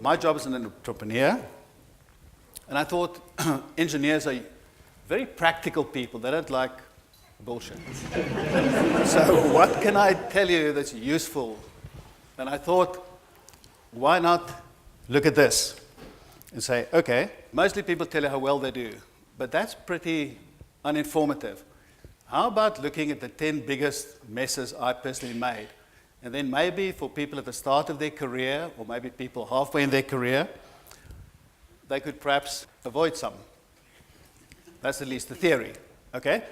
my job as an entrepreneur, and I thought engineers are very practical people. They don't like bullshit. So what can I tell you that's useful? And I thought, why not look at this and say, okay, mostly people tell you how well they do, but that's pretty uninformative. How about looking at the 10 biggest messes I personally made? And then maybe for people at the start of their career, or maybe people halfway in their career, they could perhaps avoid some. That's at least the theory, okay?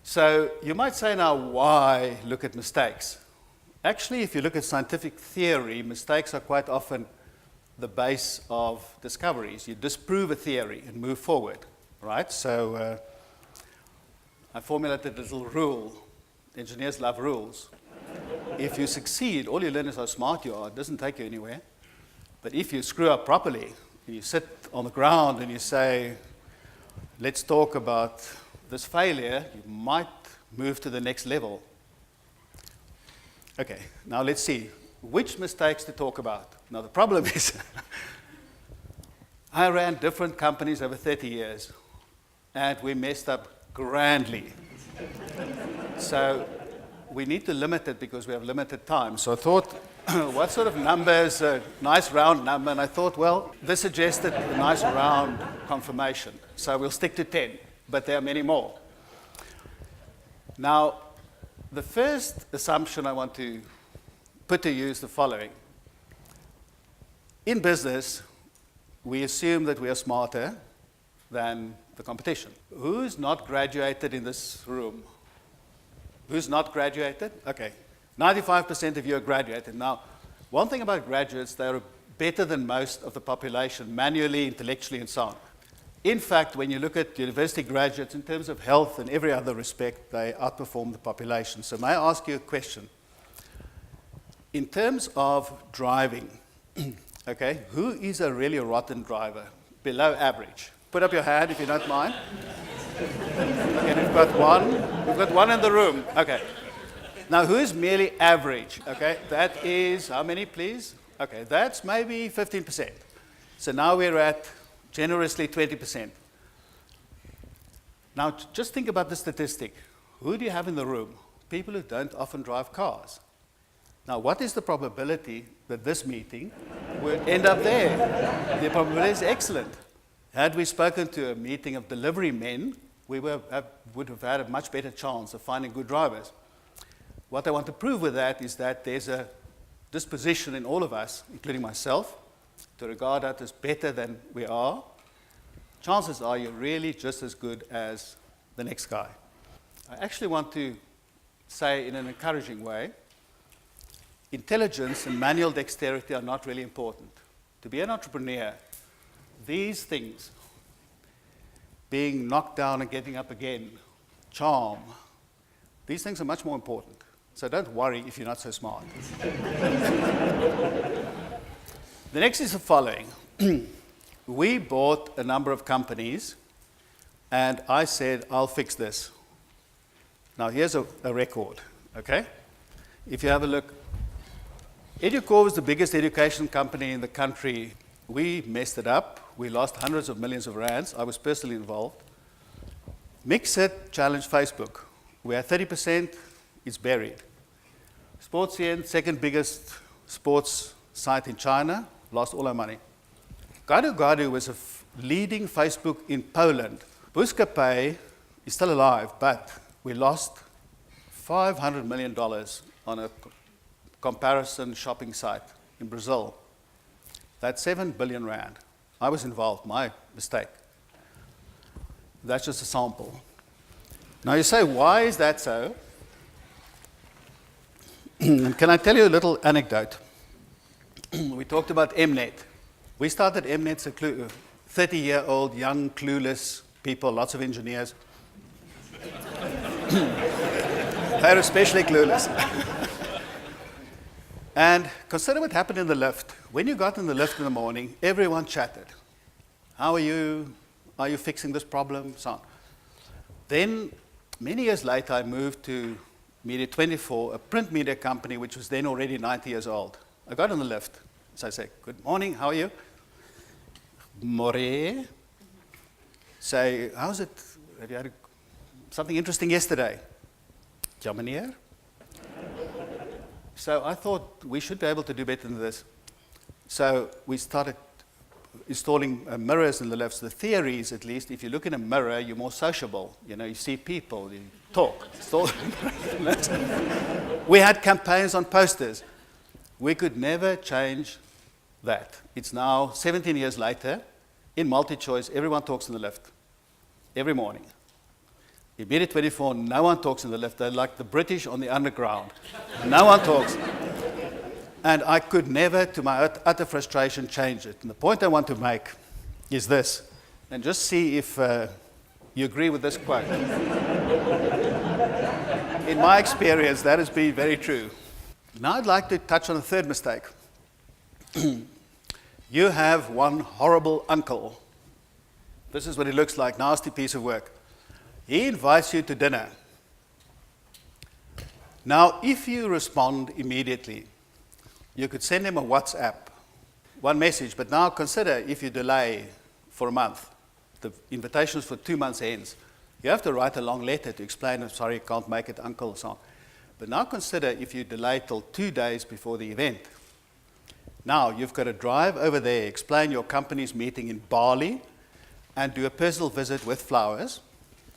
So you might say now, why look at mistakes? Actually, if you look at scientific theory, mistakes are quite often the base of discoveries. You disprove a theory and move forward, right? So I formulated a little rule. Engineers love rules. If you succeed, all you learn is how smart you are. It doesn't take you anywhere. But if you screw up properly, and you sit on the ground and you say, let's talk about this failure, you might move to the next level. Okay, now let's see. Which mistakes to talk about? Now the problem is, I ran different companies over 30 years, and we messed up grandly. So we need to limit it because we have limited time. So I thought, what sort of number is a nice round number? And I thought, well, this suggested a nice round confirmation. So we'll stick to 10, but there are many more. Now, the first assumption I want to put to you is the following. In business, we assume that we are smarter than the competition. Who's not graduated in this room? Who's not graduated? Okay, 95% of you are graduated. Now, one thing about graduates, they are better than most of the population, manually, intellectually, and so on. In fact, when you look at university graduates, in terms of health and every other respect, they outperform the population. So may I ask you a question? In terms of driving, okay, who is a really rotten driver, below average? Put up your hand if you don't mind. Okay, we've got one. We've got one in the room. Okay. Now, who is merely average? Okay, that is, how many, please? Okay, that's maybe 15%. So now we're at generously 20%. Now, just think about the statistic. Who do you have in the room? People who don't often drive cars. Now, what is the probability that this meeting will end up there? The probability is excellent. Had we spoken to a meeting of delivery men, we would have had a much better chance of finding good drivers. What I want to prove with that is that there's a disposition in all of us, including myself, to regard us as better than we are. Chances are you're really just as good as the next guy. I actually want to say in an encouraging way, intelligence and manual dexterity are not really important. To be an entrepreneur, these things, being knocked down and getting up again, charm, these things are much more important. So don't worry if you're not so smart. The next is the following. We bought a number of companies, and I said, I'll fix this. Now, here's a record, okay? If you have a look, Educor was the biggest education company in the country. We messed it up. We lost hundreds of millions of rands. I was personally involved. Mixit challenged Facebook. We had 30%, it's buried. Sportscene, second biggest sports site in China, lost all our money. Gadu Gadu was a leading Facebook in Poland. Buscapay is still alive, but we lost $500 million on a comparison shopping site in Brazil. That's 7 billion rand. I was involved, my mistake. That's just a sample. Now you say, why is that so? Can I tell you a little anecdote? We talked about Mnet. We started Mnet, 30-year-old, young, clueless people, lots of engineers. They're especially clueless. And consider what happened in the lift. When you got in the lift in the morning, everyone chatted. How are you? Are you fixing this problem? So on. Then, many years later, I moved to Media 24, a print media company which was then already 90 years old. I got in the lift. So I say, good morning, how are you? More. Say, how's it? Have you had something interesting yesterday? Ja, meneer. So I thought we should be able to do better than this. So we started installing mirrors in the lifts. The theory is, at least, if you look in a mirror, you're more sociable. You know, you see people, you talk. We had campaigns on posters. We could never change that. It's now 17 years later. In multi-choice, everyone talks in the lift. Every morning. Immediate 24, no one talks in the lift. They're like the British on the underground. No one talks. And I could never, to my utter frustration, change it. And the point I want to make is this, and just see if you agree with this quote. In my experience, that has been very true. Now I'd like to touch on a third mistake. You have one horrible uncle. This is what he looks like, nasty piece of work. He invites you to dinner. Now, if you respond immediately, you could send him a WhatsApp, one message, but now consider if you delay for a month. The invitations for 2 months ends. You have to write a long letter to explain, I'm sorry, can't make it, uncle, so on. But now consider if you delay till 2 days before the event. Now, you've got to drive over there, explain your company's meeting in Bali, and do a personal visit with flowers,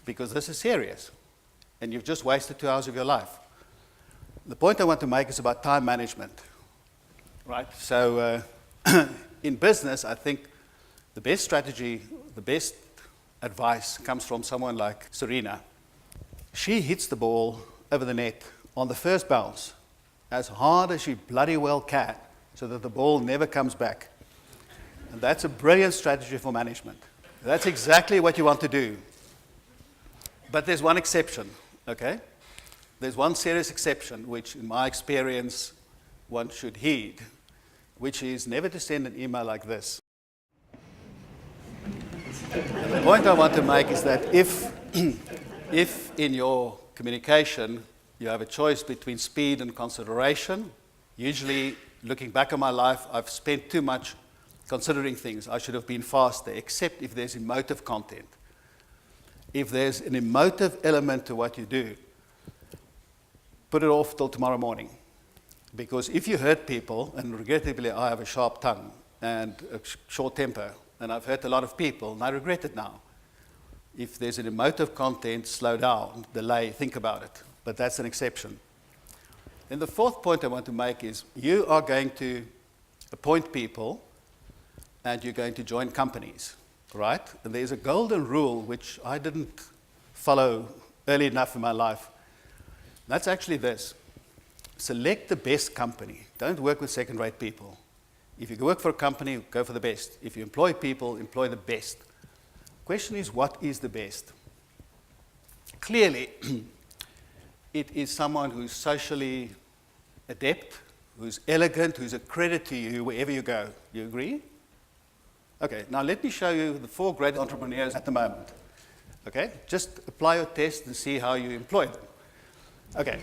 because this is serious. And you've just wasted 2 hours of your life. The point I want to make is about time management. Right? So in business, I think the best strategy, the best advice comes from someone like Serena. She hits the ball over the net on the first bounce as hard as she bloody well can, so that the ball never comes back. And that's a brilliant strategy for management. That's exactly what you want to do. But there's one exception, okay? There's one serious exception, which in my experience, one should heed, which is never to send an email like this. And the point I want to make is that if in your communication you have a choice between speed and consideration, usually looking back on my life, I've spent too much considering things. I should have been faster, except if there's emotive content. If there's an emotive element to what you do, put it off till tomorrow morning. Because if you hurt people, and regrettably I have a sharp tongue and a short temper, and I've hurt a lot of people, and I regret it now. If there's an emotive content, slow down, delay, think about it. But that's an exception. And the fourth point I want to make is you are going to appoint people and you're going to join companies, right? And there's a golden rule which I didn't follow early enough in my life. That's actually this. Select the best company. Don't work with second-rate people. If you work for a company, go for the best. If you employ people, employ the best. Question is, what is the best? Clearly, it is someone who's socially adept, who's elegant, who's a credit to you wherever you go. You agree? Okay, now let me show you the 4 great entrepreneurs at the moment. Okay, just apply your test and see how you employ them. Okay.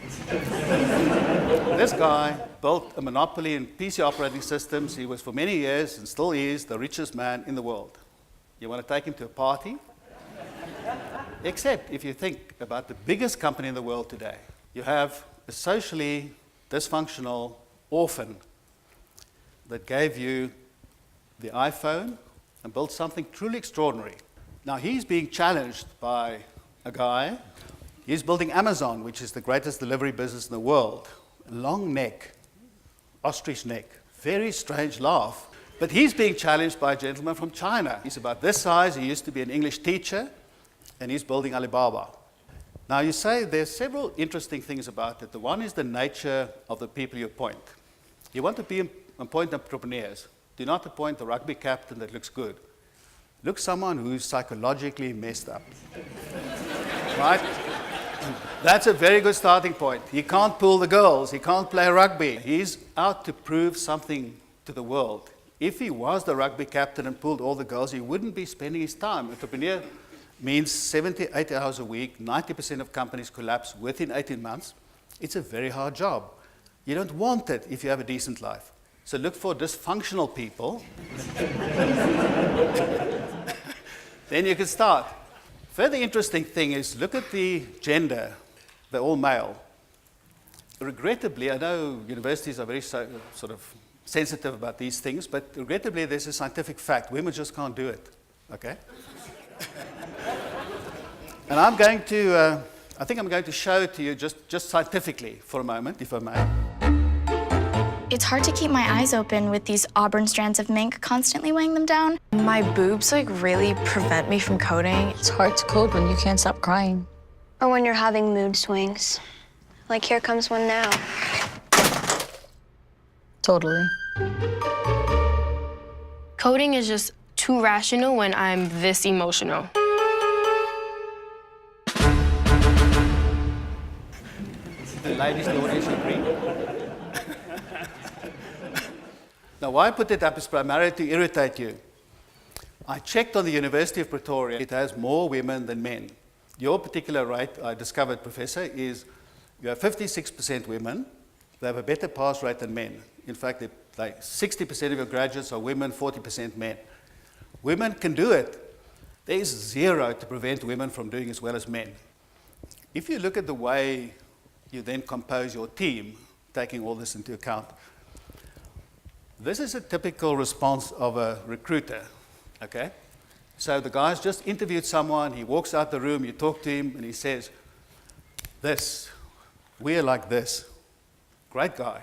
This guy built a monopoly in PC operating systems. He was for many years, and still is, the richest man in the world. You want to take him to a party? Except if you think about the biggest company in the world today. You have a socially dysfunctional orphan that gave you the iPhone and built something truly extraordinary. Now he's being challenged by a guy. He's building Amazon, which is the greatest delivery business in the world. Long neck, ostrich neck, very strange laugh. But he's being challenged by a gentleman from China. He's about this size. He used to be an English teacher, and he's building Alibaba. Now you say there's several interesting things about it. The one is the nature of the people you appoint. You want to appoint entrepreneurs. Do not appoint the rugby captain that looks good. Look someone who's psychologically messed up. Right? That's a very good starting point. He can't pull the girls. He can't play rugby. He's out to prove something to the world. If he was the rugby captain and pulled all the girls, he wouldn't be spending his time. Entrepreneur means 70, 80 hours a week. 90% of companies collapse within 18 months. It's a very hard job. You don't want it if you have a decent life. So look for dysfunctional people. Then you can start. Further interesting thing is look at the gender. They're all male. Regrettably, I know universities are very sort of sensitive about these things, but regrettably there's a scientific fact. Women just can't do it. Okay? And I think I'm going to show it to you just scientifically for a moment, if I may. It's hard to keep my eyes open with these auburn strands of mink constantly weighing them down. My boobs really prevent me from coding. It's hard to code when you can't stop crying. Or when you're having mood swings. Like here comes one now. Totally. Coding is just too rational when I'm this emotional. The ladies in the audience agree. Now, why I put it up is primarily to irritate you. I checked on the University of Pretoria. It has more women than men. Your particular rate, I discovered, Professor, is you have 56% women. They have a better pass rate than men. In fact, 60% of your graduates are women, 40% men. Women can do it. There is zero to prevent women from doing as well as men. If you look at the way you then compose your team, taking all this into account, this is a typical response of a recruiter, okay? So the guy's just interviewed someone, he walks out the room, you talk to him, and he says, we're like this. Great guy.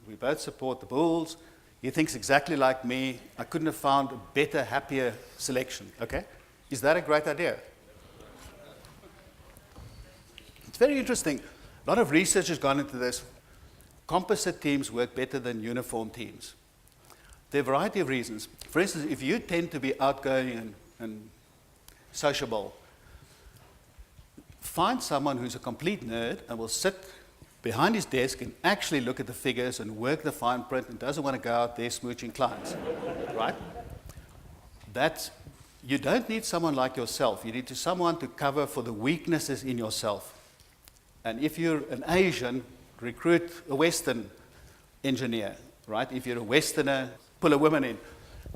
We both support the Bulls. He thinks exactly like me. I couldn't have found a better, happier selection, okay? Is that a great idea? It's very interesting. A lot of research has gone into this. Composite teams work better than uniform teams. There are a variety of reasons. For instance, if you tend to be outgoing and sociable, find someone who's a complete nerd and will sit behind his desk and actually look at the figures and work the fine print and doesn't want to go out there smooching clients, right? You don't need someone like yourself. You need someone to cover for the weaknesses in yourself. And if you're an Asian, recruit a Western engineer, right? If you're a Westerner, pull a woman in.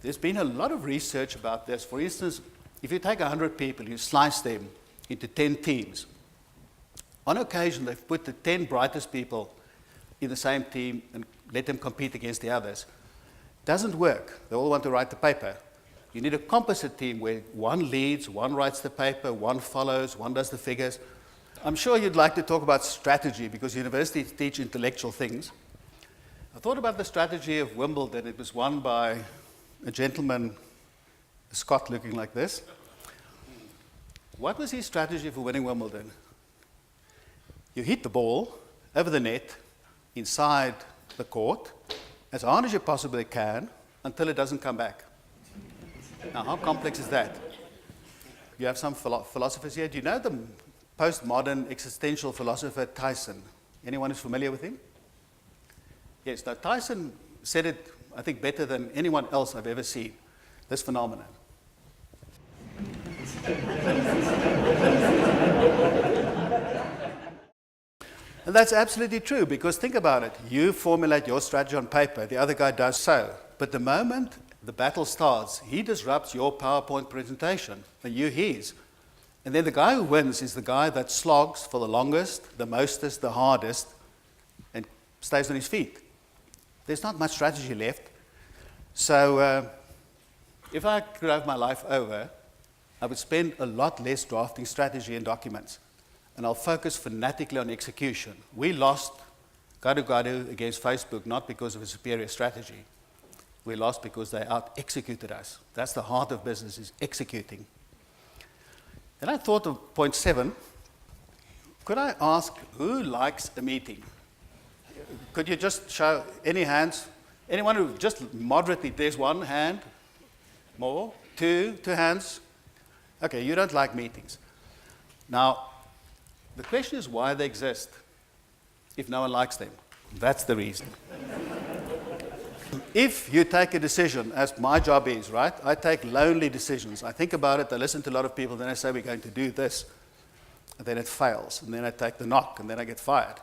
There's been a lot of research about this. For instance, if you take 100 people, you slice them into 10 teams. On occasion, they've put the 10 brightest people in the same team and let them compete against the others. Doesn't work. They all want to write the paper. You need a composite team where one leads, one writes the paper, one follows, one does the figures. I'm sure you'd like to talk about strategy because universities teach intellectual things. I thought about the strategy of Wimbledon. It was won by a gentleman, a Scot looking like this. What was his strategy for winning Wimbledon? You hit the ball over the net, inside the court, as hard as you possibly can, until it doesn't come back. Now, how complex is that? You have some philosophers here. Do you know the postmodern existential philosopher Tyson? Anyone who's familiar with him? Yes, now Tyson said it, I think, better than anyone else I've ever seen, this phenomenon. And that's absolutely true, because think about it. You formulate your strategy on paper, the other guy does so. But the moment the battle starts, he disrupts your PowerPoint presentation, and you his. And then the guy who wins is the guy that slogs for the longest, the mostest, the hardest, and stays on his feet. There's not much strategy left. So if I could have my life over, I would spend a lot less drafting strategy and documents. And I'll focus fanatically on execution. We lost Gadu against Facebook not because of a superior strategy. We lost because they out-executed us. That's the heart of business, is executing. Then I thought of point 7. Could I ask who likes a meeting? Could you just show any hands? Anyone who just moderately, there's one hand, more, two hands. Okay, you don't like meetings. Now, the question is why they exist if no one likes them. That's the reason. If you take a decision, as my job is, right? I take lonely decisions. I think about it, I listen to a lot of people, then I say we're going to do this. And then it fails, and then I take the knock, and then I get fired.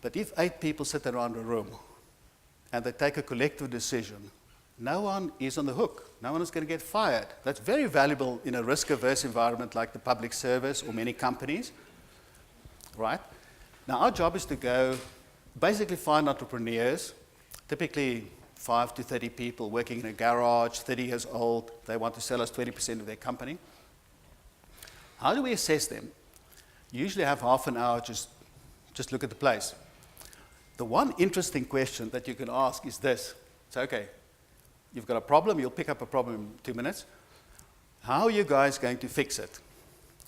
But if 8 people sit around a room and they take a collective decision, no one is on the hook. No one is going to get fired. That's very valuable in a risk-averse environment like the public service or many companies, right? Now, our job is to go basically find entrepreneurs, typically 5 to 30 people working in a garage, 30 years old. They want to sell us 20% of their company. How do we assess them? Usually have half an hour, just look at the place. The one interesting question that you can ask is this. It's okay, you've got a problem, you'll pick up a problem in 2 minutes. How are you guys going to fix it?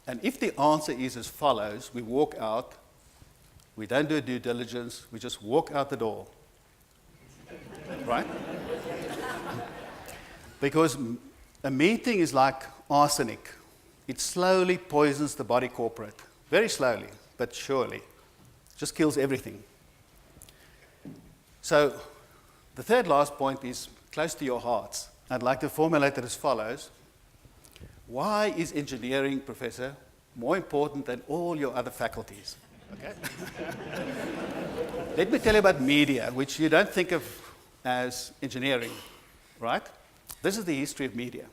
And if the answer is as follows, we walk out, we don't do a due diligence, we just walk out the door. Right? Because a meeting is like arsenic. It slowly poisons the body corporate. Very slowly, but surely. Just kills everything. So the third last point is close to your hearts. I'd like to formulate it as follows. Why is engineering, Professor, more important than all your other faculties? Okay? Let me tell you about media, which you don't think of as engineering, right? This is the history of media.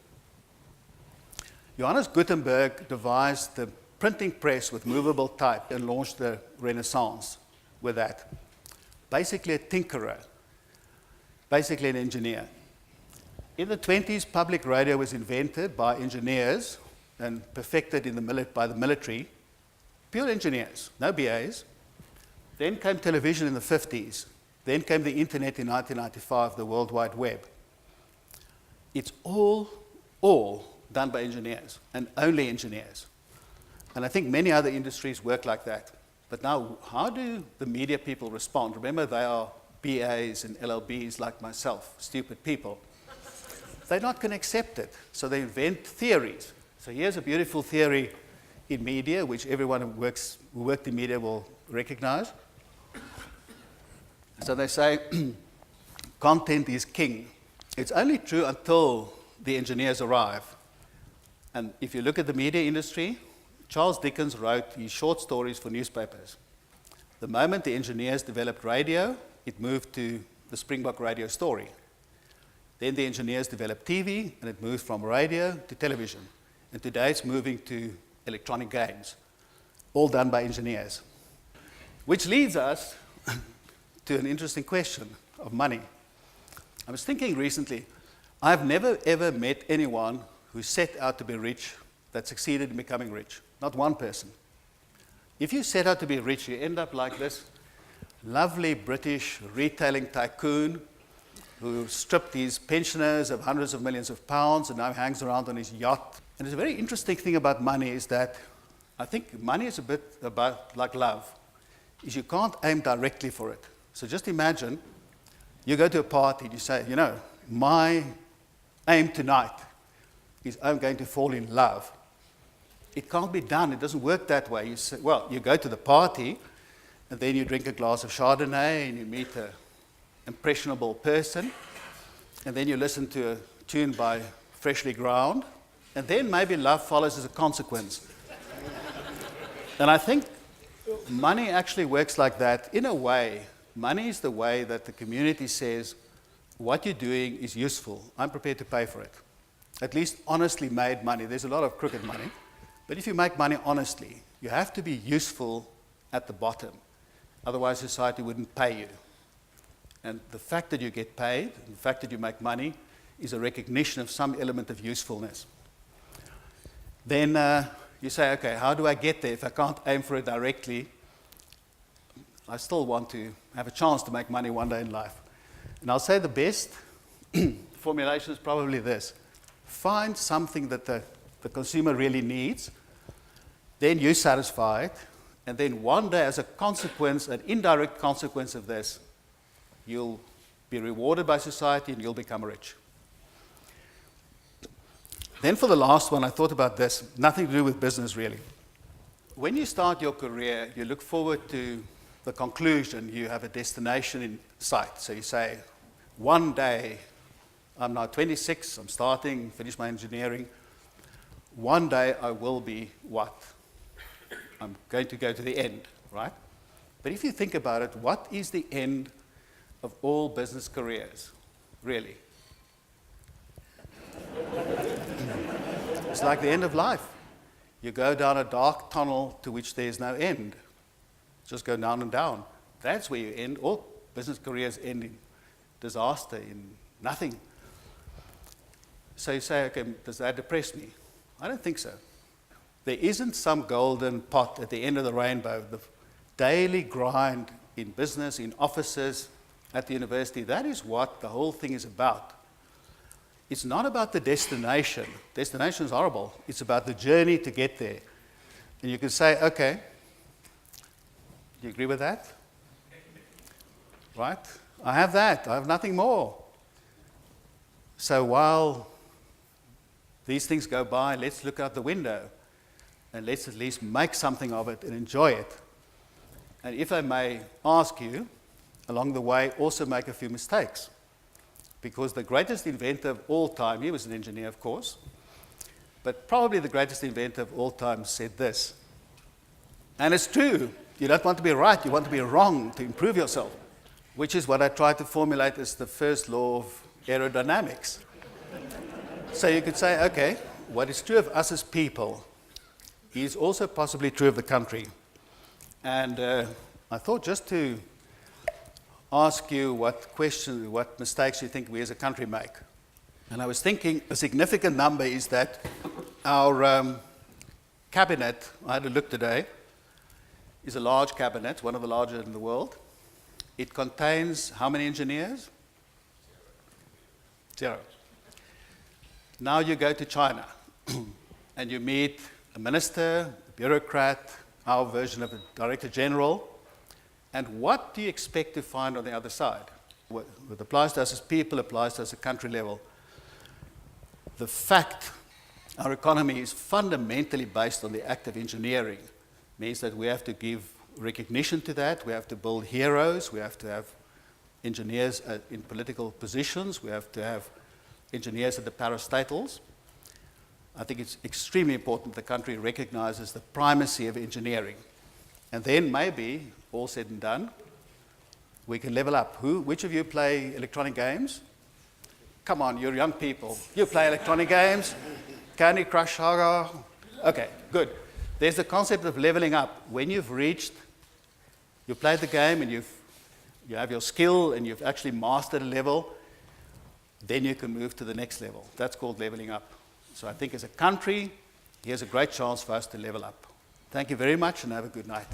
Johannes Gutenberg devised the printing press with movable type and launched the Renaissance with that. Basically a tinkerer, basically an engineer. In the 20s, public radio was invented by engineers and perfected by the military. Pure engineers, no BAs. Then came television in the 50s. Then came the internet in 1995, the World Wide Web. It's all done by engineers, and only engineers. And I think many other industries work like that. But now, how do the media people respond? Remember, they are BAs and LLBs like myself, stupid people. They're not going to accept it, so they invent theories. So here's a beautiful theory in media, which everyone who worked in media will recognize. So they say, content is king. It's only true until the engineers arrive. And if you look at the media industry, Charles Dickens wrote his short stories for newspapers. The moment the engineers developed radio, it moved to the Springbok radio story. Then the engineers developed TV, and it moved from radio to television. And today it's moving to electronic games, all done by engineers. Which leads us to an interesting question of money. I was thinking recently, I've never ever met anyone who set out to be rich that succeeded in becoming rich. Not one person. If you set out to be rich, you end up like this lovely British retailing tycoon who stripped his pensioners of hundreds of millions of pounds and now hangs around on his yacht. And it's a very interesting thing about money is that I think money is a bit about like love, is you can't aim directly for it. So just imagine you go to a party and you say, you know, my aim tonight is I'm going to fall in love. It can't be done. It doesn't work that way. You say, well, you go to the party and then you drink a glass of Chardonnay and you meet an impressionable person and then you listen to a tune by Freshly Ground and then maybe love follows as a consequence. And I think money actually works like that. In a way, money is the way that the community says, what you're doing is useful. I'm prepared to pay for it. At least honestly made money. There's a lot of crooked money. But if you make money honestly, you have to be useful at the bottom. Otherwise, society wouldn't pay you. And the fact that you get paid, the fact that you make money, is a recognition of some element of usefulness. Then you say, okay, how do I get there? If I can't aim for it directly, I still want to have a chance to make money one day in life. And I'll say the best formulation is probably this. Find something that the consumer really needs, then you satisfy it, and then one day as a consequence, an indirect consequence of this, you'll be rewarded by society and you'll become rich. Then for the last one, I thought about this, nothing to do with business really. When you start your career, you look forward to the conclusion, you have a destination in sight. So you say, one day, I'm now 26, I'm starting, finish my engineering. One day I will be what? I'm going to go to the end, right? But if you think about it, what is the end of all business careers, really. It's like the end of life. You go down a dark tunnel to which there's no end. Just go down and down. That's where you end. All business careers end in disaster, in nothing. So you say, okay, does that depress me? I don't think so. There isn't some golden pot at the end of the rainbow. The daily grind in business, in offices, at the university, that is what the whole thing is about. It's not about the destination. Destination is horrible. It's about the journey to get there. And you can say, okay, do you agree with that? Right? I have that. I have nothing more. So while these things go by, let's look out the window and let's at least make something of it and enjoy it. And if I may ask you, along the way, also make a few mistakes. Because the greatest inventor of all time, he was an engineer, of course, but probably the greatest inventor of all time said this. And it's true. You don't want to be right, you want to be wrong to improve yourself, which is what I tried to formulate as the first law of aerodynamics. So you could say, okay, what is true of us as people is also possibly true of the country. And I thought just to ask you what mistakes you think we as a country make. And I was thinking a significant number is that our cabinet, I had a look today, is a large cabinet, one of the largest in the world. It contains how many engineers? 0. Now you go to China and you meet a minister, a bureaucrat, our version of a director general. And what do you expect to find on the other side? What applies to us as people applies to us at country level. The fact our economy is fundamentally based on the act of engineering means that we have to give recognition to that. We have to build heroes. We have to have engineers in political positions. We have to have engineers at the parastatals. I think it's extremely important the country recognizes the primacy of engineering. And then maybe, all said and done, we can level up. Which of you play electronic games? Come on, you're young people. You play electronic games? Candy Crush, Haga? Okay, good. There's the concept of leveling up. When you've reached, you played the game and you have your skill and you've actually mastered a level, then you can move to the next level. That's called leveling up. So I think as a country, here's a great chance for us to level up. Thank you very much and have a good night.